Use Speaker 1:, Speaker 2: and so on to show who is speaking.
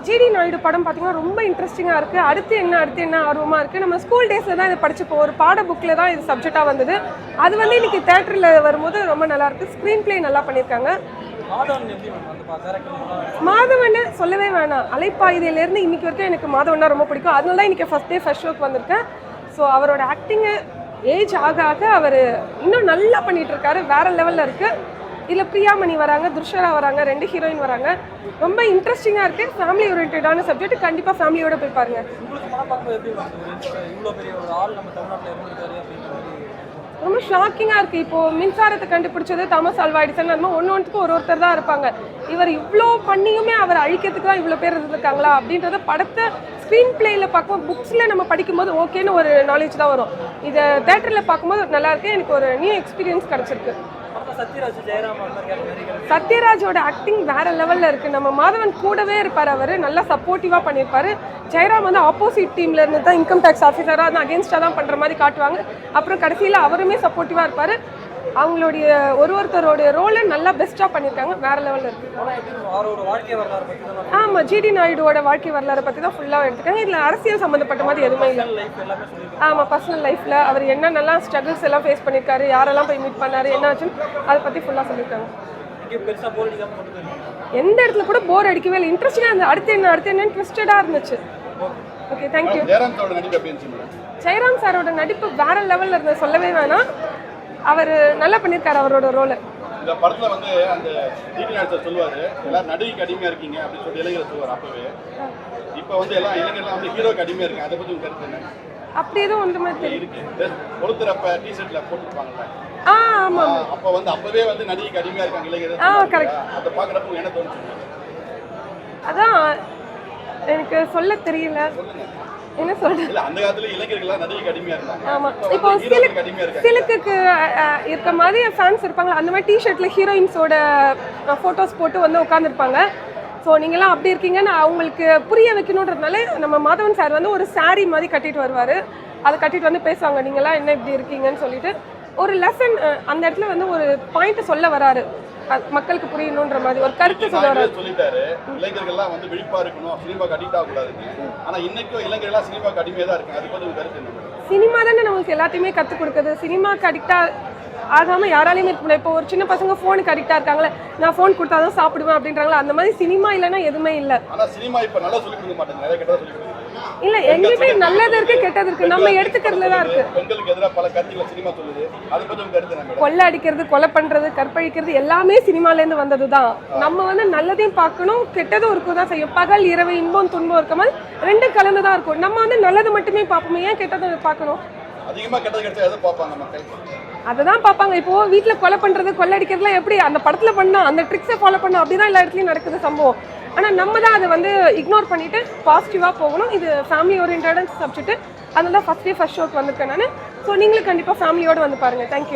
Speaker 1: GT Naidu படம் பார்த்தீங்கன்னா ரொம்ப இன்ட்ரெஸ்டிங்காக இருக்குது. அடுத்து என்ன ஆர்வமாக இருக்குது. நம்ம ஸ்கூல் டேஸில் தான் இதை படிச்சுப்போம். ஒரு பாட புக்கில் தான் இது சப்ஜெக்டாக வந்தது. அது வந்து இன்றைக்கி தேட்டரில் வரும்போது ரொம்ப நல்லாயிருக்கு. ஸ்க்ரீன் பிளே நல்லா பண்ணியிருக்காங்க. மாதவனை சொல்லவே வேணாம். அலைப்பாயுதையிலேருந்து இன்றைக்கி வரைக்கும் எனக்கு மாதவனா ரொம்ப பிடிக்கும். அதனால தான் இன்றைக்கி ஃபஸ்ட் டே ஃபர்ஸ்ட் ஷோக்கு வந்திருக்கேன். ஸோ அவரோட ஆக்டிங்கு ஏஜ் ஆக ஆக அவர் இன்னும் நல்லா பண்ணிகிட்ருக்காரு. வேறு லெவலில் இருக்குது. இதில் பிரியாமணி வராங்க, துர்ஷரா வராங்க, 2 ஹீரோயின் வராங்க. ரொம்ப இன்ட்ரெஸ்டிங்காக இருக்குது. ஃபேமிலி ஓரியன்டான சப்ஜெக்ட். கண்டிப்பாக ஃபேமிலியோட போய் பாருங்க. ரொம்ப ஷாக்கிங்காக இருக்குது. இப்போது மின்சாரத்தை கண்டுபிடிச்சது தாமஸ் ஆல்வா எடிசன். அது மாதிரி ஒன்றுக்கு ஒருத்தர் தான் இருப்பாங்க. இவர் இவ்வளோ பண்ணியுமே அவர் அழிக்கிறதுக்கு தான் இவ்வளோ பேர் இருந்திருக்காங்களா அப்படின்றத படத்தை ஸ்க்ரீன் பிளேயில் பார்க்கும்போது, புக்ஸில் நம்ம படிக்கும்போது ஓகேன்னு ஒரு நாலேஜ் தான் வரும். இதை தேட்டரில் பார்க்கும்போது நல்லாயிருக்கு. எனக்கு ஒரு நியூ எக்ஸ்பீரியன்ஸ் கிடச்சிருக்கு. சத்யராஜோட ஆக்டிங் வேற லெவல்ல இருக்கு. நம்ம மாதவன் கூடவே இருப்பார். அவர் நல்லா சப்போர்ட்டிவா பண்ணியிருப்பாரு. ஜெயராம் வந்து ஆப்போசிட் டீம்ல இருந்து தான் இன்கம் டேக்ஸ் ஆஃபீஸராக தான் அகேன்ஸ்டாக தான் பண்ற மாதிரி காட்டுவாங்க. அப்புறம் கடைசியில் அவருமே சப்போர்ட்டிவா இருப்பாரு. அவங்களுடைய ஒருத்தரோடைய ரோலை நல்லா பெஸ்ட்டாக பண்ணியிருக்காங்க. வேற லெவலில் இருக்கு. ஆமாம், ஜிடி நாயுடுவோட வாழ்க்கை வரலாறை பற்றி தான் ஃபுல்லாக எடுத்துக்காங்க. இதில் அரசியல் சம்மந்தப்பட்ட மாதிரி எதுவுமே இல்லை. ஆமாம், பர்சனல் லைஃப்பில் அவர் என்னென்னலாம் ஸ்ட்ரகிள்ஸ் எல்லாம் ஃபேஸ் பண்ணியிருக்காரு, யாரெல்லாம் போய் மீட் பண்ணாரு, என்ன ஆச்சுன்னு அதை பற்றி ஃபுல்லாக சொல்லியிருக்காங்க. எந்த இடத்துல கூட போர் அடிக்கவே இல்லை. இன்ட்ரெஸ்டிங்காக இருந்தது. அடுத்து என்ன ட்விஸ்டடாக இருந்துச்சு. Okay, thank you. ஜெயராம் சாரோட நடிப்பு வேற லெவலில் இருந்தது, சொல்லவே வேணாம். அவர் நல்லா பண்ணியிருக்காரு அவரோட ரோலை.
Speaker 2: இந்த படத்துல வந்து அந்த ஜிடி நாயுடு சொல்லுவாரு, எல்லாரும் நடிகைக்கு அடிமையா இருக்கீங்க அப்படின்னு சொல்லி இளைஞர் சொல்லுவார். அப்பவே இப்போ வந்து எல்லாம் இளைஞர்லாம் வந்து ஹீரோக்கு அடிமையா இருக்காங்க. அதை பத்தி கருத்து என்ன?
Speaker 1: அப்படி எதுவும் ஒன்றுமே இருக்கு.
Speaker 2: ஒருத்தர் அப்ப டிஷர்ட்ல போட்டுருப்பாங்கல்ல,
Speaker 1: ஆமா,
Speaker 2: அப்ப வந்து அப்பவே வந்து நடிகைக்கு அடிமையா இருக்காங்க இளைஞர்.
Speaker 1: கரெக்ட்.
Speaker 2: அதை பாக்குறப்ப என்ன தோணுச்சு?
Speaker 1: அதான் எனக்கு சொல்ல தெரியல. என்ன சொல்றது?
Speaker 2: அந்த காலத்துல இளைஞர்கள் நடிகைக்கு அடிமையா இருந்தாங்க.
Speaker 1: ஆமா, இப்போ சிலுக்குக்கு இருக்க மாதிரி ஃபேன்ஸ் இருப்பாங்க. அந்த மாதிரி டிஷர்ட்ல ஹீரோயின்ஸோட போட்டோஸ் போட்டு வந்து உட்காந்துருப்பாங்க. ஸோ நீங்களாம் அப்படி இருக்கீங்கன்னு அவங்களுக்கு புரிய வைக்கணுன்றதுனால நம்ம மாதவன் சார் வந்து ஒரு சாரீ மாதிரி கட்டிட்டு வருவார். அதை கட்டிட்டு வந்து பேசுவாங்க, நீங்களாம் என்ன இப்படி இருக்கீங்கன்னு சொல்லிட்டு ஒரு லெசன் அந்த இடத்துல வந்து ஒரு பாயிண்ட் சொல்ல வராரு. மக்களுக்கு புரியணுன்ற மாதிரி ஒரு கருத்து சொல்ல
Speaker 2: சொல்லிட்டாரு. இளைஞர்கள்லாம் வந்து விழிப்பா இருக்கணும், சினிமாக்கு அடிக்ட் ஆகக்கூடாதுன்னு. ஆனா இன்னைக்கும் இளைஞர்கள்லாம் சினிமாக்கு அடிமையா தான் இருக்கு. அது பத்தி கருத்து என்ன?
Speaker 1: சினிமா தானே நமக்கு எல்லாத்தையுமே கற்றுக் கொடுக்குது. சினிமாக்கு அடிக்டா ஆகாமல் யாராலையுமே இருக்க முடியாது. இப்போ ஒரு சின்ன பசங்க ஃபோனுக்கு அடிக்டாக இருக்காங்களே, நான் ஃபோன் கொடுத்தா தான் சாப்பிடுவேன் அப்படின்றாங்களா, அந்த மாதிரி சினிமா இல்லைன்னா எதுவுமே இல்லை.
Speaker 2: ஆனால் சினிமா இப்போ நல்லா சொல்லிக் கொடுக்க மாட்டேங்க, நிறைய கெட்டதாக சொல்லிக் கொடுக்குது.
Speaker 1: இல்லை, எங்கேயுமே நல்லது இருக்கு கெட்டது இருக்கு. நம்ம எடுத்துக்கிறதுல தான் இருக்கு.
Speaker 2: பெண்களுக்கு எதிராக பல கருத்துக்களை சினிமா சொல்லுது. அது பற்றி கருத்து நம்ம
Speaker 1: கொள்ளை அடிக்கிறது, கொலை பண்ணுறது, கற்பழிக்கிறது எல்லாமே சினிமாலேருந்து வந்தது தான். நம்ம வந்து நல்லதையும் பார்க்கணும், கெட்டதும் இருக்கும் தான் செய்யும். பகல் இரவு இன்பம் துன்பம் இருக்க மாதிரி ரெண்டும் கலந்து தான் இருக்கும். நம்ம வந்து நல்லது மட்டுமே பார்ப்போம், ஏன் கெட்டதை பார்க்கணும்?
Speaker 2: அதிகமாக கெட்டது கெட்டது எதை பார்ப்பாங்க மக்கள்?
Speaker 1: அதை தான் பார்ப்பாங்க. இப்போ வீட்டில் கொலை பண்ணுறது கொள்ளை அடிக்கிறதுலாம் எப்படி அந்த படத்தில் பண்ணால் அந்த ட்ரிக்ஸை ஃபாலோ பண்ணோம், அப்படி தான் எல்லா இடத்துலையும் நடக்குது சம்பவம். ஆனால் நம்ம தான் அதை வந்து இக்னோர் பண்ணிவிட்டு பாசிட்டிவாக போகணும். இது ஃபேமிலி ஓரியன்டான சப்ஜெக்ட். அதனால தான் ஃபர்ஸ்ட் டே ஃபர்ஸ்ட் ஷோக்கு வந்திருக்கேன் நான். ஸோ நீங்களும் கண்டிப்பாக ஃபேமிலியோடு வந்து பாருங்கள். தேங்க்யூ.